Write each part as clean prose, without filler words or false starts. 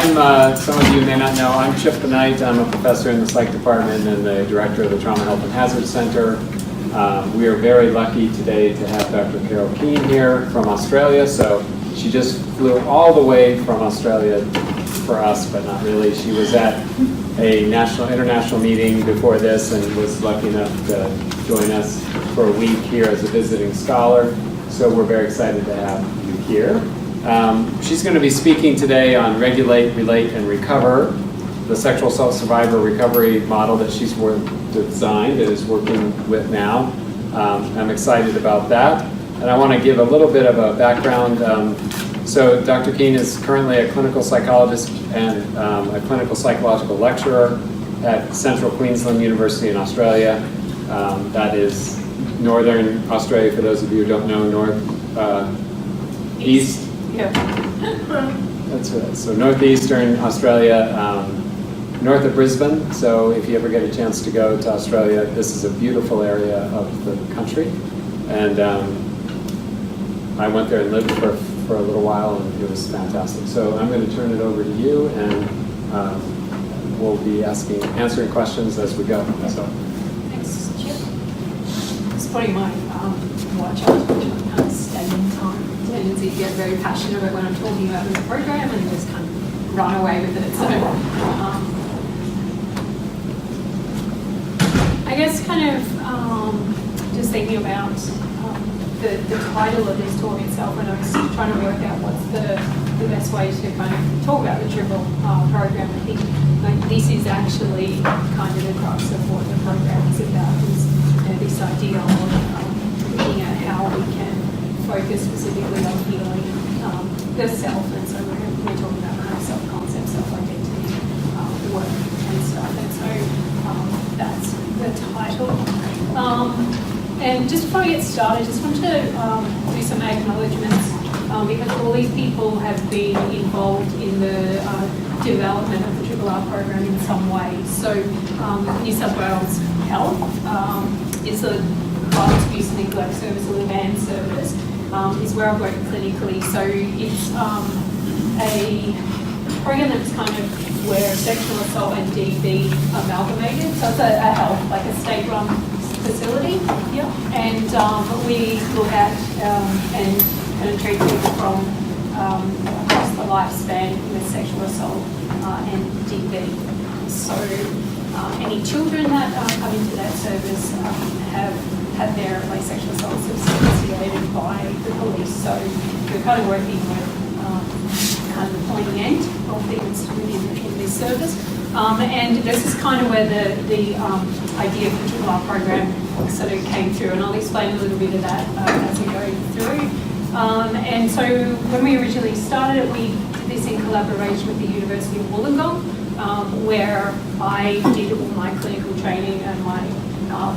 Some of you may not know, I'm Chip Knight. I'm a professor in the psych department and the director of the Trauma Health and Hazard Center. We are very lucky today to have Dr. Carol Keane here from Australia. So she just flew all the way from Australia for us, but not really. She was at a international meeting before this and was lucky enough to join us for a week here as a visiting scholar. So we're very excited to have you here. She's going to be speaking today on Regulate, Relate, and Recover, the sexual assault survivor recovery model that she's designed and is working with now. I'm excited about that. And I want to give a little bit of a background. So Dr. Keane is currently a clinical psychologist and a clinical psychological lecturer at Central Queensland University in Australia. That is Northern Australia, for those of you who don't know, East. Yeah. That's right. So Northeastern Australia, north of Brisbane. So if you ever get a chance to go to Australia, this is a beautiful area of the country. And I went there and lived for a little while, and it was fantastic. So I'm going to turn it over to you, and we'll be answering questions as we go. So. Thanks, Chip. Just putting my watch on, which I can't stay in time. Tendency to get very passionate about when I'm talking about this program and just kind of run away with it. So I guess kind of just thinking about the title of this talk itself, and I was trying to work out what's the best way to kind of talk about the triple program. I think this is actually kind of the crux of what the program is about, is this idea of looking at how we can focus specifically on healing the self, and so we're talking about kind of self-concept, self-identity, work and stuff, and so that's the title. And just before I get started, I just want to do some acknowledgements because all these people have been involved in the development of the RRR program in some way. So New South Wales Health is the Violence, Abuse and Neglect Service, or the VAN service, is where I've worked clinically. So it's a program that's kind of where sexual assault and DV amalgamated. So it's a health, like a state-run facility. Yep. And we look at and kind of treat people from across the lifespan with sexual assault and DV. So any children that come into that service have had their sexual assault substantiated by the police. So we're kind of working with kind of the pointy end of things in this service. And this is kind of where the idea of the RRR program sort of came through, and I'll explain a little bit of that as we go through. And so when we originally started it, we did this in collaboration with the University of Wollongong, where I did all my clinical training and my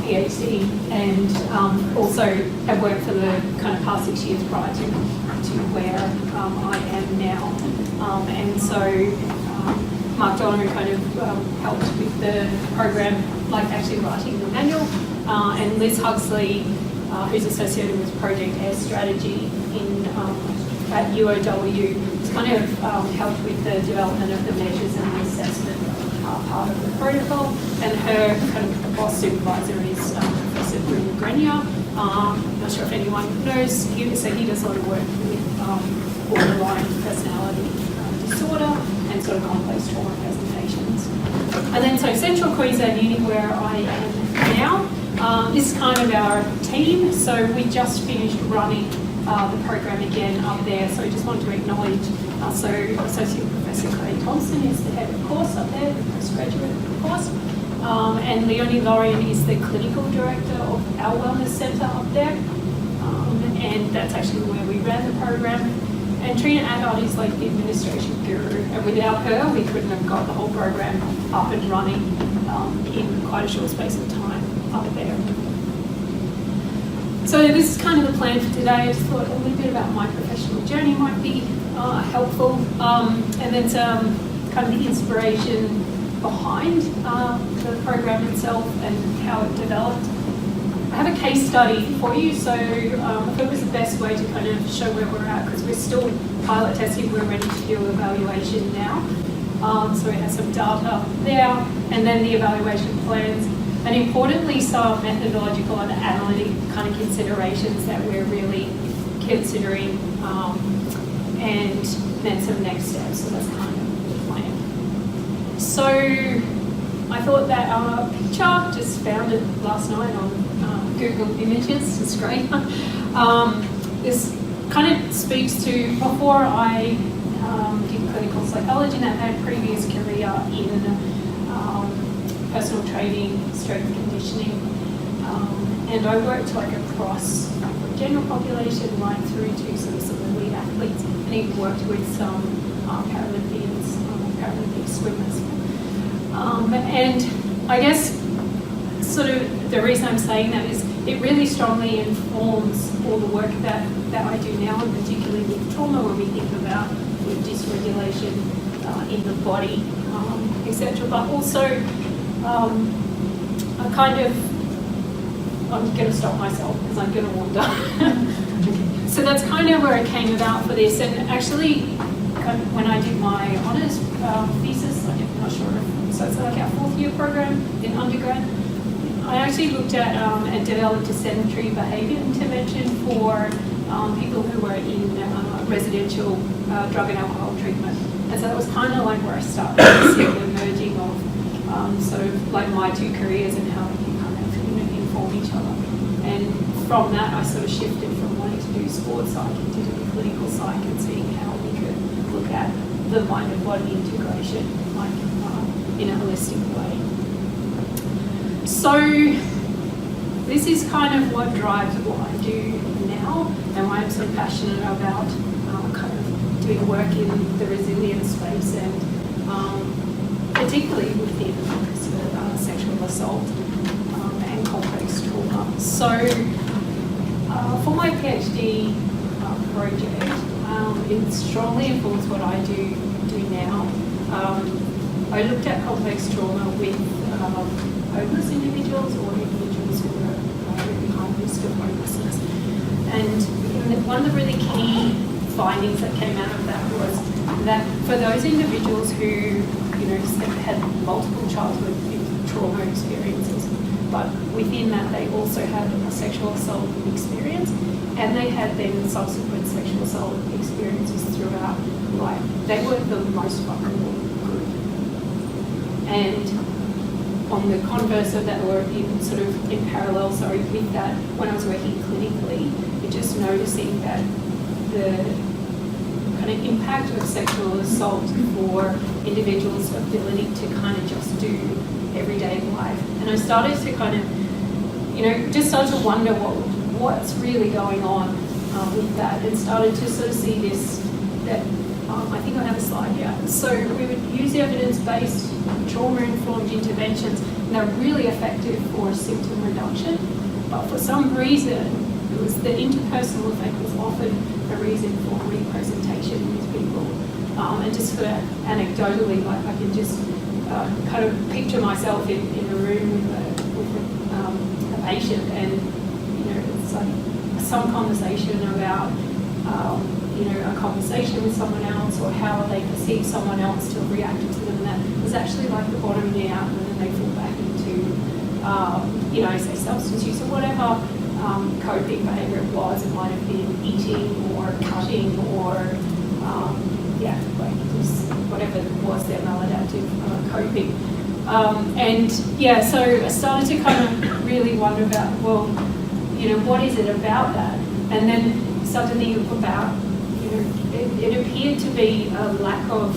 Ph.D. and also have worked for the kind of past 6 years prior to where I am now. And so Mark Donovan kind of helped with the program, like actually writing the manual, and Liz Huxley, who's associated with Project Air Strategy at UOW, has kind of helped with the development of the measures and the assessment part of the protocol, and her kind of boss supervisor is Professor Bruno Grenier. I'm not sure if anyone knows him, so he does a lot of work with borderline personality disorder and sort of complex trauma presentations. And then so Central Queensland Uni, where I am now, this is kind of our team. So we just finished running the program again up there. So I just want to acknowledge, so Associate Professor Clay Thompson is the head of course up there, the postgraduate course. And Leonie Lorien is the clinical director of our wellness centre up there. And that's actually where we ran the program. And Trina Adott is like the administration guru, and without her, we couldn't have got the whole program up and running in quite a short space of time up there. So this is kind of the plan for today. I just thought a little bit about my professional journey might be helpful, and then some kind of the inspiration behind the program itself and how it developed. I have a case study for you. So I thought it was the best way to kind of show where we're at, because we're still pilot testing. We're ready to do evaluation now. So we have some data there, and then the evaluation plans, and importantly some methodological and analytic kind of considerations that we're really considering, and then some next steps. So that's kind of the plan. So I thought that picture, just found it last night on Google Images, it's great. This kind of speaks to, before I did clinical psychology, and I had a previous career in personal training, strength conditioning, and I worked like across the general population right through to sort of some elite athletes, and even worked with some Paralympians, Paralympic swimmers. And I guess sort of the reason I'm saying that is it really strongly informs all the work that I do now, and particularly with trauma, when we think about with dysregulation in the body, etc. But also, I'm going to stop myself because I'm going to wander. So that's kind of where it came about for this. And actually, when I did my honours thesis, I'm not sure if, so it's like our 4th year program in undergrad, I actually looked at and developed a sedentary behaviour intervention for people who were in residential drug and alcohol treatment. And so that was kind of like where I started to see the merging of sort of like my two careers and how they can kind of inform each other. And from that, I sort of shifted from wanting to do sports psych into doing clinical psych and seeing how we could look at the mind and body integration like in a holistic way. So this is kind of what drives what I do now, and why I'm so passionate about kind of doing work in the resilience space, and particularly within sexual assault and complex trauma. So for my PhD project, it strongly informs what I do now. I looked at complex trauma with homeless individuals or individuals who are really high risk of homelessness. And one of the really key findings that came out of that was that for those individuals who, had multiple childhood trauma experiences, but within that they also had a sexual assault experience, and they had then subsequent sexual assault experiences throughout life, they were the most vulnerable group. And on the converse of that, or in parallel, with that, when I was working clinically, you're just noticing that the kind of impact of sexual assault for individuals' ability to kind of just do everyday life. And I started to kind of, just started to wonder what's really going on with that, and started to sort of see this, that I think I have a slide here. So we would use evidence-based trauma-informed interventions, and they're really effective for symptom reduction. But for some reason, it was the interpersonal effect was often a reason for representation with people. And just sort of anecdotally, like I can just kind of picture myself in a room with a patient, and it's like some conversation about a conversation with someone else, or how they perceive someone else to have reacted to them, and that was actually like the bottoming out, and then they fall back into, say substance use or whatever coping behaviour it was. It might have been eating or cutting or, just whatever was their maladaptive coping. So I started to kind of really wonder about, what is it about that? And then started to think about, it appeared to be a lack of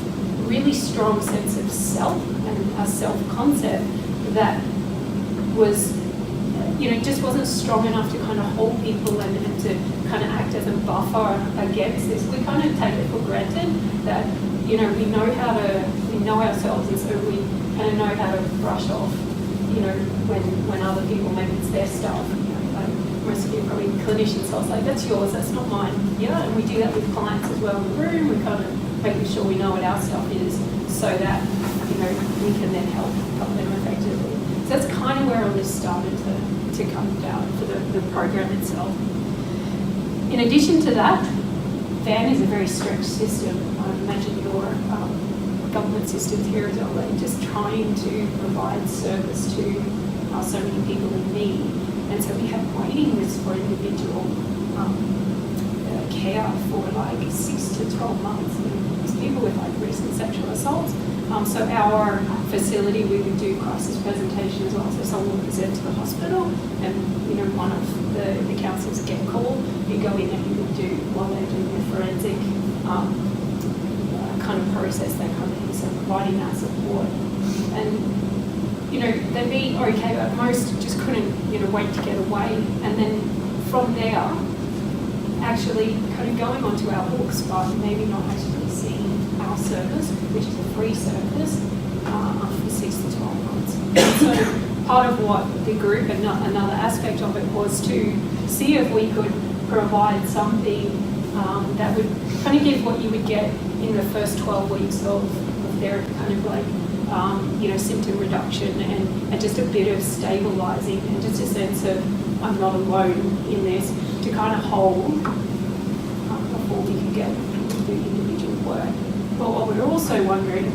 really strong sense of self and a self-concept that was, just wasn't strong enough to kind of hold people and to kind of act as a buffer against this. We kind of take it for granted that, we know ourselves, and so we kind of know how to brush off, when other people, maybe it's their stuff, like most of you are probably clinicians, so I was like, that's yours, that's not mine. Yeah, and we do that with clients as well in the room. We kind of making sure we know what our stuff is, so that, we can then help them effectively. So that's kind of where all this started to to come about for the program itself. In addition to that, VAN is a very stretched system. I imagine your government systems here as well, they're just trying to provide service to so many people in need. And so we have waiting lists for individual care for like 6 to 12 months. And these people with like recent sexual assaults. So our facility, we would do crisis presentation as well. So someone would present to the hospital, and one of the counsellors get called. You go in and you would do while they're doing their forensic kind of process, that kind of thing. So providing that support, and they'd be okay, but most just couldn't wait to get away, and then from there, actually kind of going onto our books, but maybe not actually seeing our service, which is a free service, for 6 to 12 months. So part of what the group, and another aspect of it, was to see if we could provide something that would kind of give what you would get in the first 12 weeks of therapy, kind of like symptom reduction and just a bit of stabilising and just a sense of I'm not alone in this, to kind of hold before we can get into do individual work. But what we're also wondering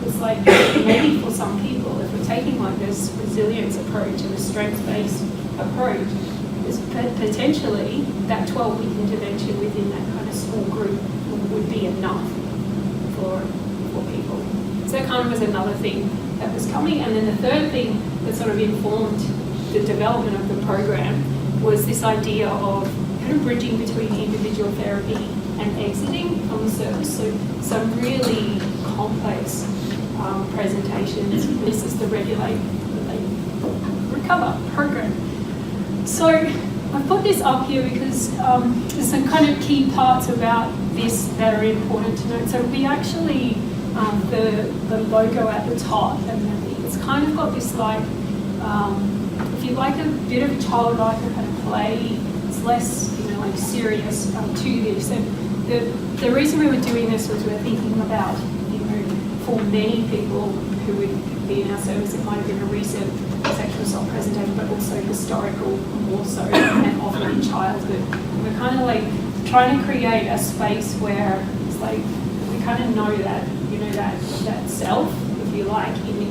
is like maybe for some people, if we're taking like this resilience approach and a strengths-based approach, is potentially that 12-week intervention within that kind of small group would be enough for people. So that kind of was another thing that was coming. And then the third thing that sort of informed the development of the program was this idea of kind of bridging between individual therapy and exiting from the service. So some really complex presentations. This is the Regulate, Recover program. So I put this up here because there's some kind of key parts about this that are important to note. So we actually, the logo at the top, and it's kind of got this like, if you like a bit of childlike kind of play, it's less, like serious to this. And the reason we were doing this was we were thinking about, for many people who would be in our service, it might have been a recent sexual assault presentation, but also historical, more so, and often in childhood. And we're kind of like trying to create a space where it's like we kind of know that, that self, if you like, in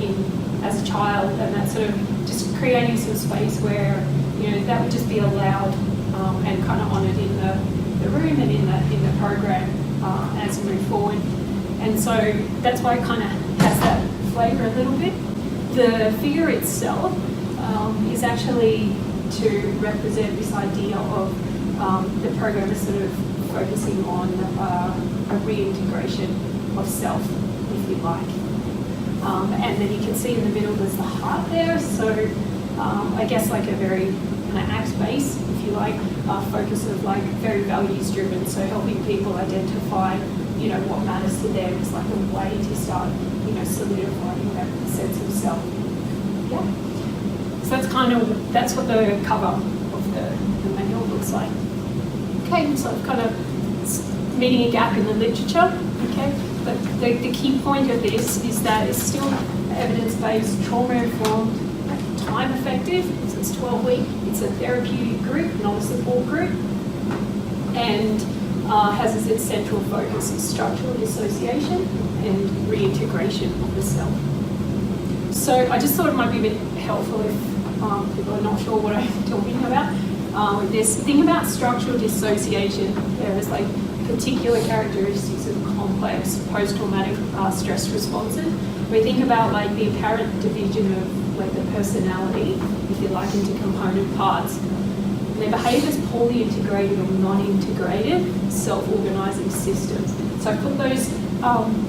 as a child, and that sort of just creating some space where that would just be allowed and kind of honoured in the room and in the program as we move forward. And so that's why it kind of has that flavour a little bit. The figure itself is actually to represent this idea of the program is sort of focusing on a reintegration of self, if you like. And then you can see in the middle there's the heart there. So I guess like a very kind of act base, if you like, focus of like very values driven. So helping people identify what matters to them is like a way to start, solidifying that sense of self. Yeah. So that's what the cover of the manual looks like. Okay, so I've kind of meeting a gap in the literature. Okay, but the key point of this is that it's still evidence-based, trauma-informed, time-effective. So it's 12-week. It's a therapeutic group, not a support group, and has as its central focus is structural dissociation and reintegration of the self. So I just thought it might be a bit helpful if people are not sure what I'm talking about. With this thing about structural dissociation, there is like particular characteristics of complex post-traumatic stress responses. We think about like the apparent division of like the personality, if you like, into component parts. Their behaviour is poorly integrated or non-integrated self-organising systems. So I put those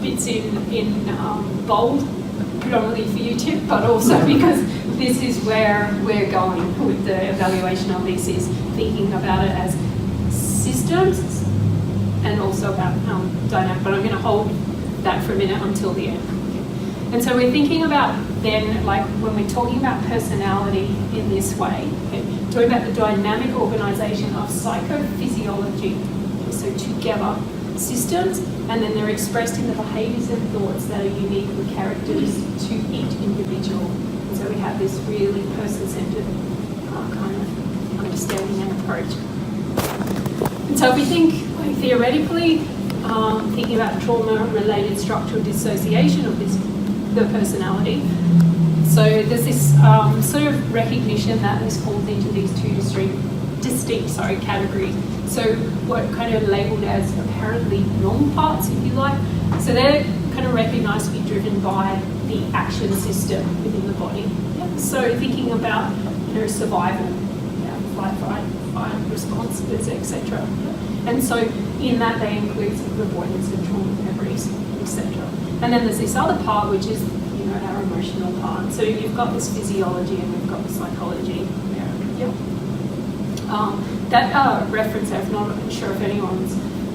bits in bold, predominantly for you, Chip, but also because this is where we're going with the evaluation of this, is thinking about it as systems and also about dynamic. But I'm going to hold that for a minute until the end. And so we're thinking about then, like when we're talking about personality in this way, okay, talking about the dynamic organisation of psychophysiology, so together systems, and then they're expressed in the behaviours and thoughts that are unique or characteristic to each individual. And so we have this really person-centred kind of understanding and approach. And so if we think like, theoretically, thinking about trauma-related structural dissociation of the personality, so there's this sort of recognition that this falls into these two distinct categories. So what kind of labelled as apparently normal parts, if you like. So they're kind of recognised to be driven by the action system within the body. Yeah. So thinking about survival, fight responses, etc. And so in that they include sort of avoidance and trauma memories, etc. And then there's this other part which is our emotional part. So you've got this physiology and we've got the psychology there. Yep. That reference, I'm not sure if anyone's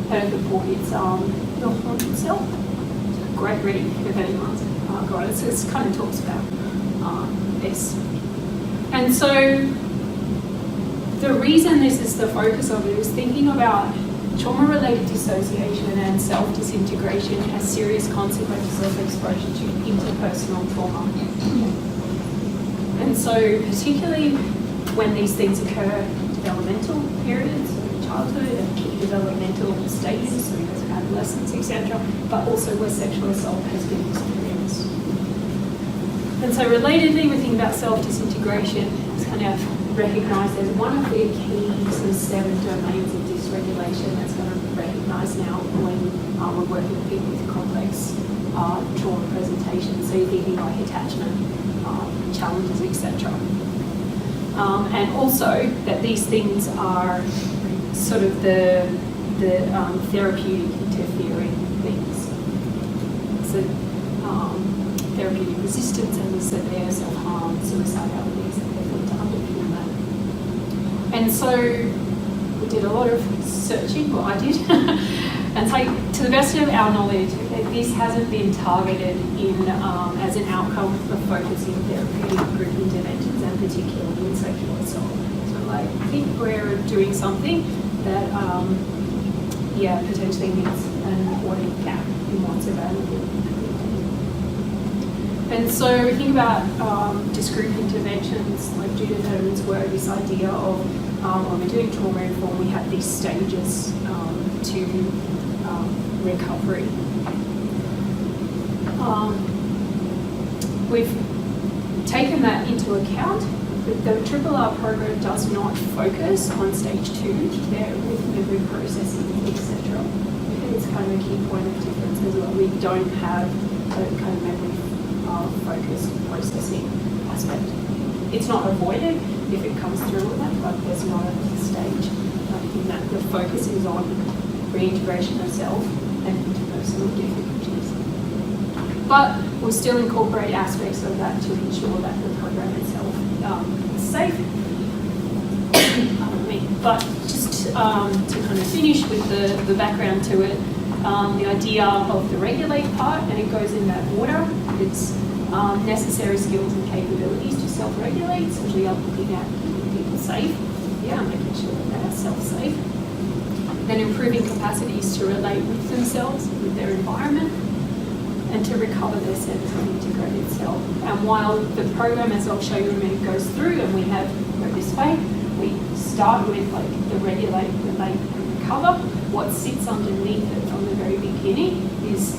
heard the book, it's Your Haunted Self. It's a great read if anyone's got it. So it kind of talks about this. And so the reason this is the focus of it is thinking about trauma-related dissociation and self-disintegration as serious consequences of exposure to interpersonal trauma. And so particularly when these things occur in developmental periods, so childhood and key developmental stages, so adolescence, etc., but also where sexual assault has been experienced. And so relatedly, we think about self-disintegration as kind of recognised as one of the key sort of 7 domains of dysregulation that's kind of recognised now when we're working with people with complex trauma presentations. So you're thinking like attachment, challenges, etc. And also that these things are sort of the therapeutic interfering things. So therapeutic resistance and the severe self-harm, suicidalities that they put to underpin that. And so we did a lot of searching, well I did, and so to the best of our knowledge, this hasn't been targeted in as an outcome of focusing therapeutic group interventions and particularly in sexual assault. So I think we're doing something that potentially meets an important gap in what's available. And so we think about discrete interventions, like Judith Herman's work, this idea of when we're doing trauma inform, we have these stages to recovery. We've taken that into account. The RRR program does not focus on stage 2 there with memory processing, etc. I think it's kind of a key point of difference as well. We don't have a kind of memory focused processing aspect. It's not avoided if it comes through with that, but there's not a stage in that the focus is on reintegration of self and interpersonal difficulties. But we'll still incorporate aspects of that to ensure that the program itself is safe. Pardon me. But just to kind of finish with the background to it, the idea of the regulate part, and it goes in that order. It's necessary skills and capabilities to self-regulate, so we are looking at keeping people safe, making sure that they are self-safe. Then improving capacities to relate with themselves, with their environment, and to recover their sense of integrated self. And while the program, as I'll show you in a minute, goes through and we have this way, we start with like the regulate, relate, and recover. What sits underneath it from the very beginning is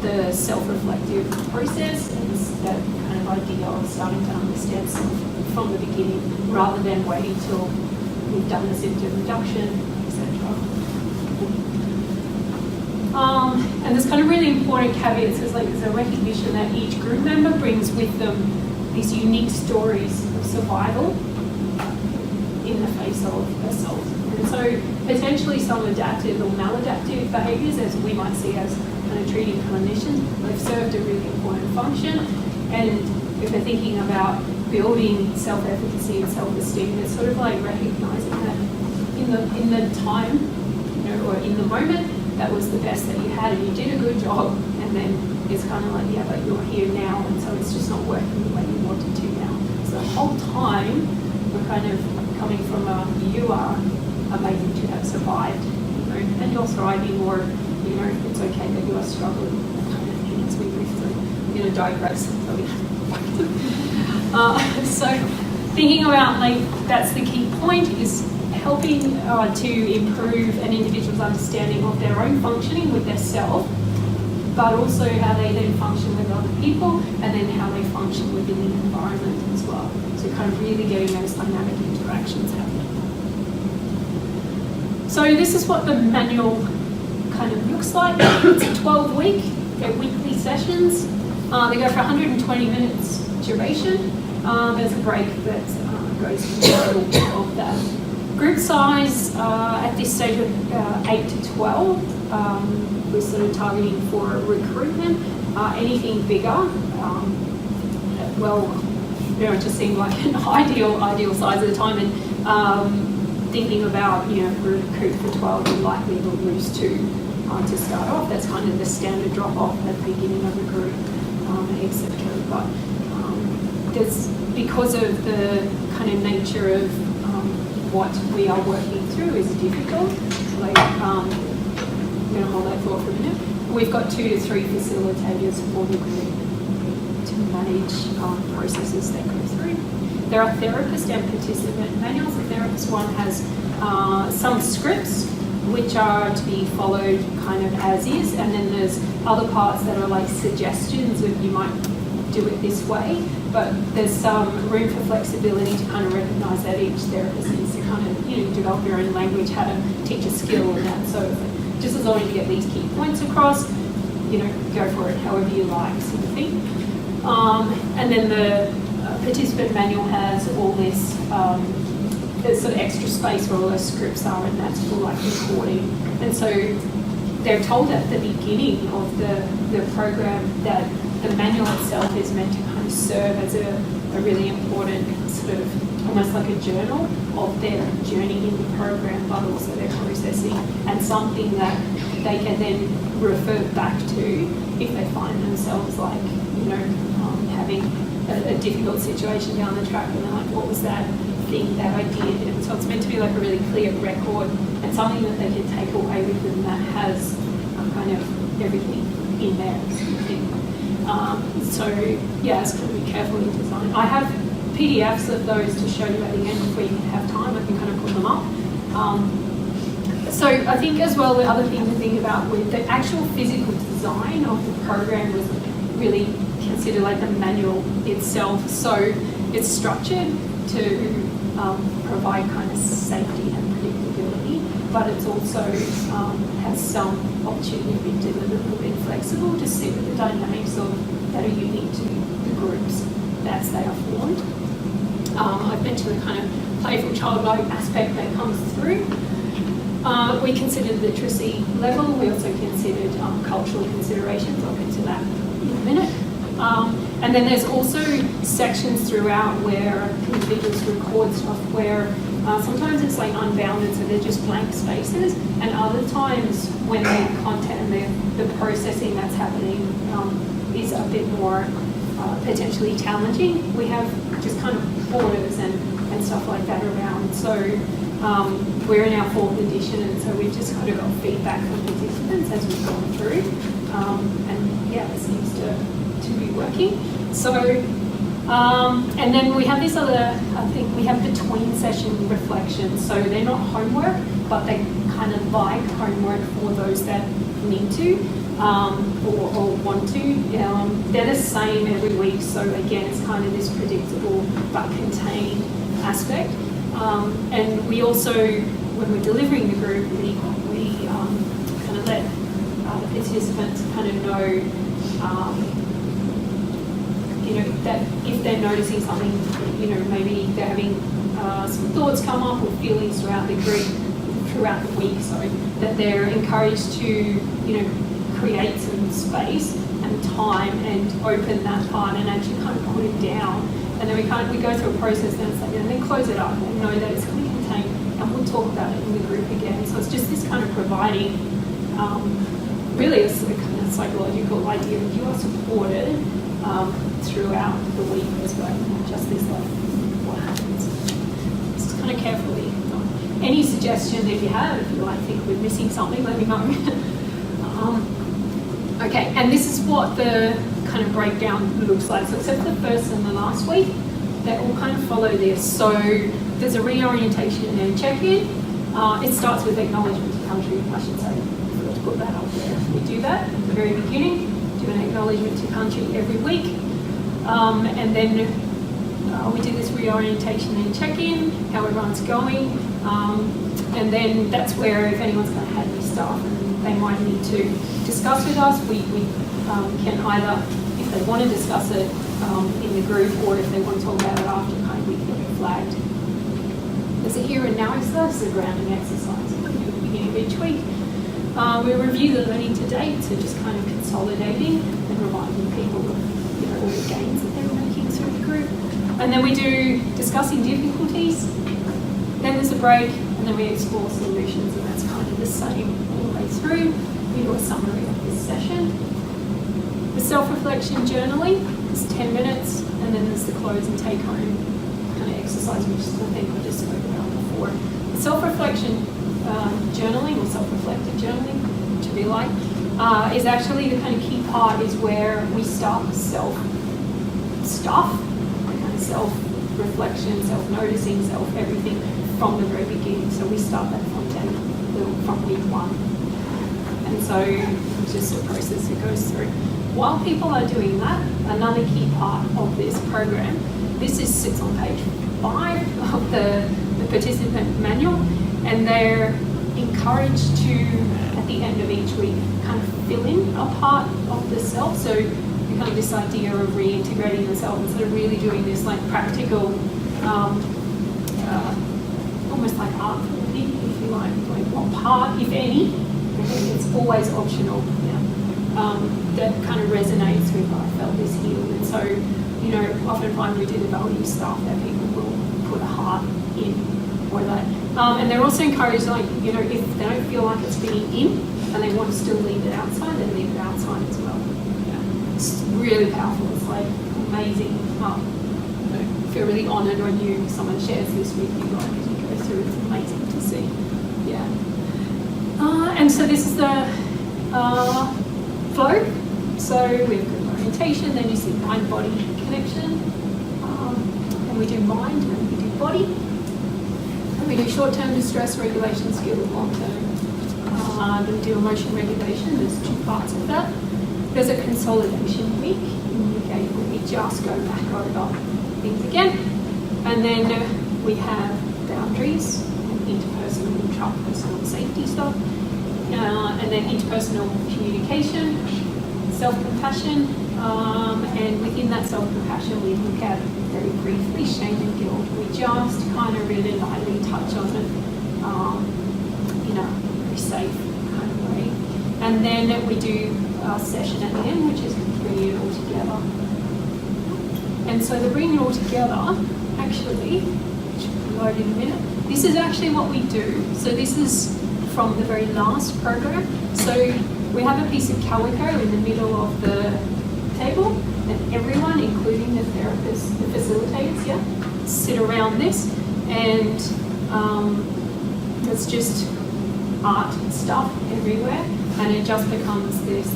the self-reflective process and that kind of idea of starting to understand self from the beginning rather than waiting till we've done the symptom reduction, etc. And there's kind of really important caveats. There's a recognition that each group member brings with them these unique stories of survival in the face of assault. And so potentially some adaptive or maladaptive behaviours, as we might see as kind of treating clinicians, they've served a really important function. And if we're thinking about building self-efficacy and self-esteem, it's sort of like recognising that in the time, or in the moment, that was the best that you had and you did a good job, and then it's kind of like, but you're here now, and so it's just not working the way you wanted to now. So the whole time, we're kind of coming from you are amazing to have survived, and you're thriving, or, it's okay that you are struggling, that kind of thing as we move through. I'm going to digress. thinking about, like, that's the key point, is helping to improve an individual's understanding of their own functioning with their self, but also how they then function with other people, and then how they function within the environment as well. So kind of really getting those dynamic interactions happening. So this is what the manual kind of looks like. It's a 12-week, they're weekly sessions. They go for 120 minutes duration. There's a break that goes in the middle of that. Group size at this stage of 8 to 12. We're sort of targeting for recruitment. Anything bigger, well, it just seemed like an ideal size at the time. And thinking about, recruit for 12, you're likely to lose 2 to start off. That's kind of the standard drop off at the beginning of the group, etc. But there's, because of the kind of nature of what we are working through is difficult. Like, I'm going to hold that thought for a minute. We've got 2 to 3 facilitators for the group to manage processes they go through. There are therapist and participant manuals. The therapist one has some scripts which are to be followed kind of as is, and then there's other parts that are like suggestions of you might do it this way, but there's some room for flexibility to kind of recognise that each therapist needs to kind of, develop their own language, how to teach a skill and that. So just as long as you get these key points across, go for it however you like, sort of thing. And then the participant manual has all this, there's sort of extra space where all those scripts are, and that's for like recording. And so they're told at the beginning of the program that the manual itself is meant to kind of serve as a really important sort of almost like a journal of their journey in the program, but also their processing, and something that they can then refer back to if they find themselves like, having a difficult situation down the track, and they're like, what was that thing that I did? And so it's meant to be like a really clear record and something that they can take away with them that has kind of everything in there. So yeah, it's got to be carefully designed. I have PDFs of those to show you at the end if we have time. I can kind of put them up. So I think as well, the other thing to think about with the actual physical design of the program was really considered like the manual itself. So it's structured to provide kind of safety and predictability, but it's also has some opportunity to be delivered a little bit flexible to suit the dynamics that are unique to the groups as they are formed. I've mentioned the kind of playful childlike aspect that comes through. We considered literacy level. We also considered cultural considerations. I'll get to that in a minute. And then there's also sections throughout where individuals record stuff where sometimes it's like unbounded, so they're just blank spaces, and other times when the content and the processing that's happening is a bit more potentially challenging. We have just kind of borders and stuff like that around. So we're in our 4th edition, and so we've just kind of got feedback from participants as we've gone through. And yeah, it seems to be working. So, and then we have this other, I think we have between session reflections. So they're not homework, but they kind of like homework for those that need to or want to. They're the same every week. So again, it's kind of this predictable but contained aspect. And we also, when we're delivering the group, we kind of let the participants kind of know, that if they're noticing something, maybe they're having some thoughts come up or feelings throughout the group, throughout the week, that they're encouraged to, create some space and time and open that part and actually kind of put it down. And then we go through a process and it's like, and then close it up and know that it's going to contain, and we'll talk about it in the group again. So it's just this kind of providing really a kind of psychological idea that you are supported throughout the week as well, not just this like what happens. Just kind of carefully. Any suggestions if you have, if you like think we're missing something, let me know. Okay, and this is what the kind of breakdown looks like. So except for the first and the last week, they all kind of follow this. So there's a reorientation and check-in. It starts with acknowledgement to country, I should say. Let's put that up there. We do that at the very beginning, do an acknowledgement to country every week. And then we do this reorientation and check-in, how everyone's going. And then that's where if anyone's going to have any stuff and they might need to discuss with us, we can either, if they want to discuss it in the group, or if they want to talk about it after, kind of we can get it flagged. There's a here and now exercise, a grounding exercise at the beginning of each week. We review the learning to date, so just kind of consolidating and reminding people of all the gains that they're making through the group. And then we do discussing difficulties, then there's a break, and then we explore solutions, and that's kind of the same all the way through. We do a summary of this session. The self-reflection journaling is 10 minutes, and then there's the close and take-home kind of exercise, which is the thing I just spoke about before. The self-reflection journaling, or self-reflective journaling, which we like, is actually the kind of key part is where we start the self-stuff, the kind of self-reflection, self-noticing, self-everything from the very beginning. So we start that from week 1. And so it's just a process that goes through. While people are doing that, another key part of this program, this sits on page 5 of the participant manual, and they're encouraged to, at the end of each week, kind of fill in a part of the self. So kind of this idea of reintegrating the self instead of really doing this like practical, almost like art therapy, if you like what part, if any, it's always optional, that kind of resonates with I felt this healed. And so, often find we do the value stuff that people will put a heart in or that. And they're also encouraged, if they don't feel like it's being in and they want to still leave it outside, then leave it outside as well. Yeah. It's really powerful. It's like amazing. I feel really honoured when someone shares this with you guys as you go through. It's amazing to see. Yeah. And so this is the flow. So we've got orientation, then you see mind-body connection. And we do mind, and we do body. And we do short-term distress regulation skill and long-term. Then we do emotion regulation. There's 2 parts of that. There's a consolidation week in the UK where we just go back over things again. And then we have boundaries, and interpersonal and intrapersonal safety stuff. And then interpersonal communication, self-compassion, and within that self-compassion we look at very briefly shame and guilt. We just kind of really lightly touch on it in a very safe kind of way. And then we do a session at the end, which is bringing it all together. And so the bringing it all together, actually, which will load in a minute, this is actually what we do. So this is from the very last program. So we have a piece of calico in the middle of the table, and everyone, including the therapists, the facilitators, sit around this, and it's just art stuff everywhere, and it just becomes this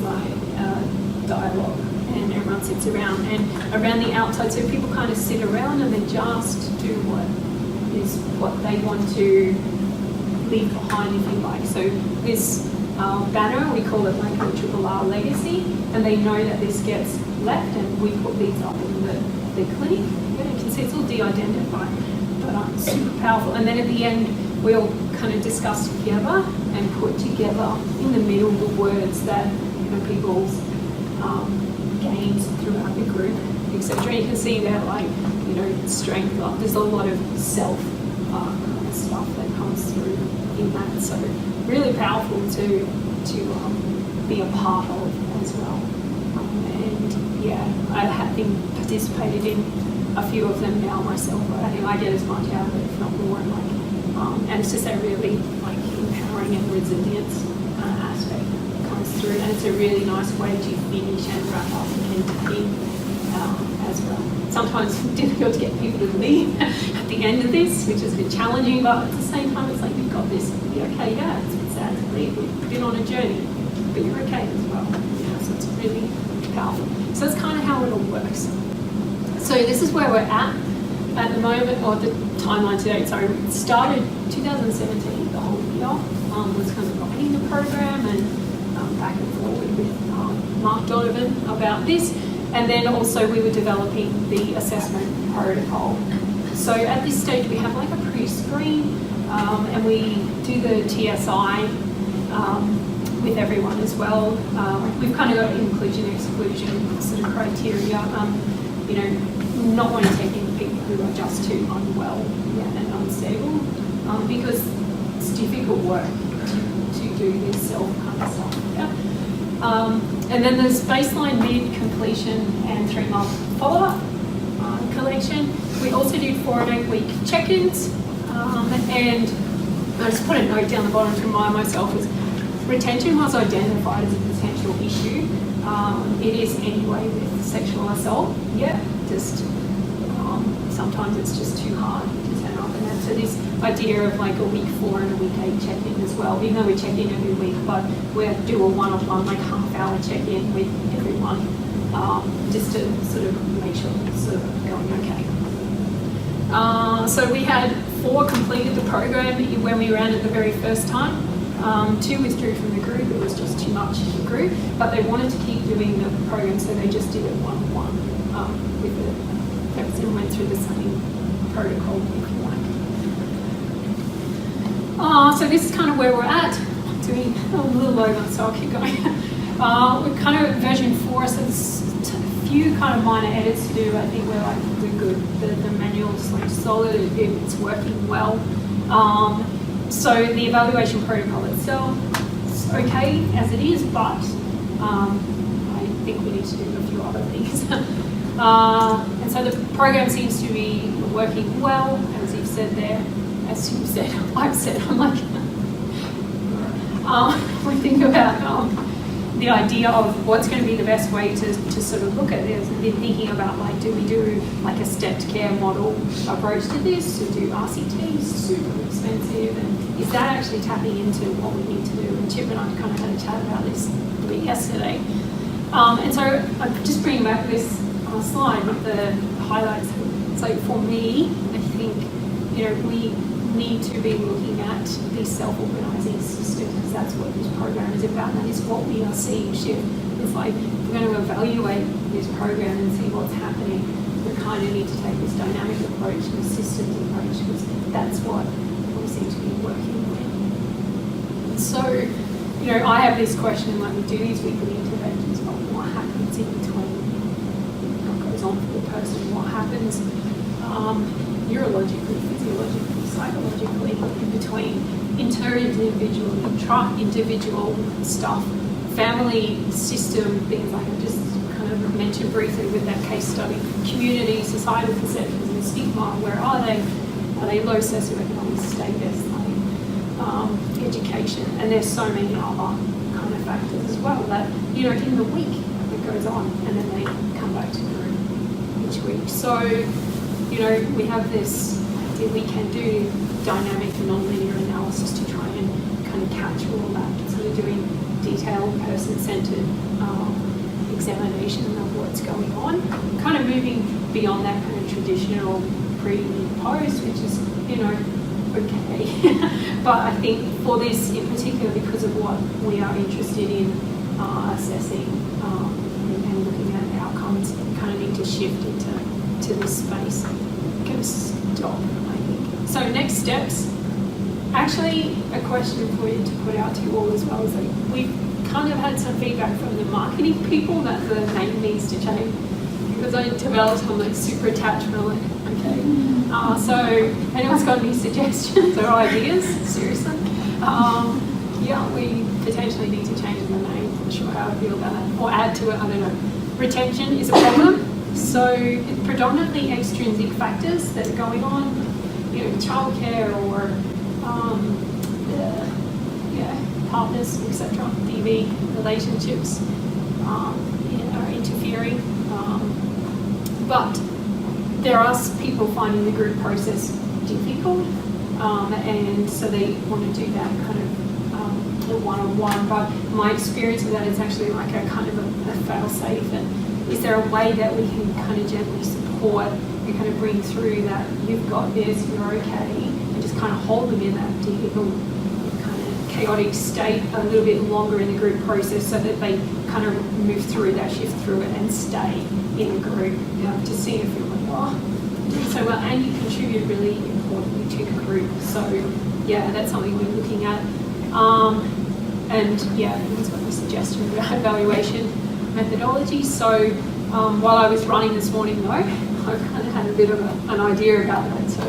dialogue, and everyone sits around, and around the outside, so people kind of sit around and they just do what they want to leave behind, if you like. So this banner, we call it like a RRR legacy, and they know that this gets left, and we put these up in the clinic. You can see it's all de-identified, but super powerful. And then at the end, we all kind of discuss together and put together in the middle the words that people's gains throughout the group, etc. You can see that strength. There's a lot of self kind of stuff that comes through in that. So really powerful to be a part of as well. And yeah, I have been participated in a few of them now myself. But I think I get as much out of it, if not more. And it's just a really empowering and resilience aspect that comes through. And it's a really nice way to finish and wrap up and end as well. Sometimes it's difficult to get people to leave at the end of this, which has been challenging, but at the same time it's like, you've got this, you'll be okay. Yeah, it's a bit sad to leave. We've been on a journey, but you're okay as well. So it's really powerful. So that's kind of how it all works. So this is where we're at. at the moment, or the timeline today, sorry, it started 2017, the whole year, was kind of writing the program and back and forward with Mark Donovan about this. And then also we were developing the assessment protocol. So at this stage we have like a pre-screen and we do the TSI with everyone as well. We've kind of got inclusion, exclusion sort of criteria, you know, not wanting to take in people who are just too unwell and unstable because it's difficult work to do this self kind of stuff. Yeah? And then there's baseline, mid, completion, and 3-month follow-up collection. We also did 4 and 8 week check-ins, and I just put a note down the bottom to remind myself is retention was identified as a potential issue. It is anyway with sexual assault. Yeah, just sometimes it's just too hard to turn up, and that's so this idea of like a week 4 and a week 8 check-in as well. Even though we check in every week, but we do a one-on-one like half-hour check-in with everyone, just to sort of make sure it's sort of going okay. So we had 4 completed the program when we ran it the very first time. 2 withdrew from the group, it was just too much for the group, but they wanted to keep doing the program, so they just did it one-on-one with the therapist and went through the same protocol, if you like. So this is kind of where we're at. I'm doing a little over, so I'll keep going. We're kind of version 4, so there's a few kind of minor edits to do. I think we're good. The manual's like solid, it's working well. So the evaluation protocol itself is okay as it is, but I think we need to do a few other things. And so the program seems to be working well, as you've said there, as you've said, I've said, I'm like, we think about the idea of what's going to be the best way to sort of look at this, and then thinking about like, do we do like a stepped care model approach to this, to do RCT, super expensive, and is that actually tapping into what we need to do? And Chip and I kind of had a chat about this yesterday. And so I'm just bringing back this slide with the highlights. So for me, I think, you know, we need to be looking at these self-organising systems, because that's what this program is about. That is what we are seeing shift. It's like we're going to evaluate this program and see what's happening. We kind of need to take this dynamic approach, this systems approach, because that's what we seem to be working with. So, you know, I have this question, like we do these weekly interventions, but what happens in between? What goes on for the person? What happens neurologically, physiologically, psychologically, in between inter-individual, intra-individual stuff, family system, things like I just kind of mentioned briefly with that case study, community, societal perceptions and stigma, where are they? Are they low socioeconomic status, like education, and there's so many other kind of factors as well that, you know, in the week it goes on and then they come back to group each week. So, you know, we have this idea we can do dynamic non-linear analysis to try and kind of capture all that. So we're doing detailed person-centered examination of what's going on, kind of moving beyond that kind of traditional pre-post, which is, you know, okay. But I think for this in particular, because of what we are interested in assessing and looking at outcomes, we kind of need to shift into this space. Can stop, I think. So next steps. Actually, a question for you to put out to you all as well is that we've kind of had some feedback from the marketing people that the name needs to change, because I developed, I'm like super attached, and I'm like, okay. So anyone's got any suggestions or ideas? Seriously? Yeah, we potentially need to change the name. I'm not sure how I feel about that. Or add to it, I don't know. Retention is a problem. So it's predominantly extrinsic factors that are going on, you know, childcare or partners, etc. DV relationships are interfering. But there are people finding the group process difficult, and so they want to do that kind of one-on-one. But my experience with that is actually like a kind of a fail-safe. And is there a way that we can kind of gently support you kind of bring through that you've got this, you're okay, and just kind of hold them in that difficult, kind of chaotic state a little bit longer in the group process so that they kind of move through that, shift through it, and stay in the group to see if you're like, oh, doing so well, and you contribute really importantly to the group. So yeah, that's something we're looking at. And yeah, it's got the suggestion about evaluation methodology. So while I was running this morning though, I kind of had a bit of an idea about that. So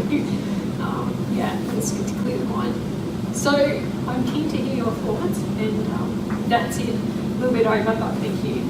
yeah, it's good to clear the mind. So I'm keen to hear your thoughts, and that's it. A little bit over, but thank you.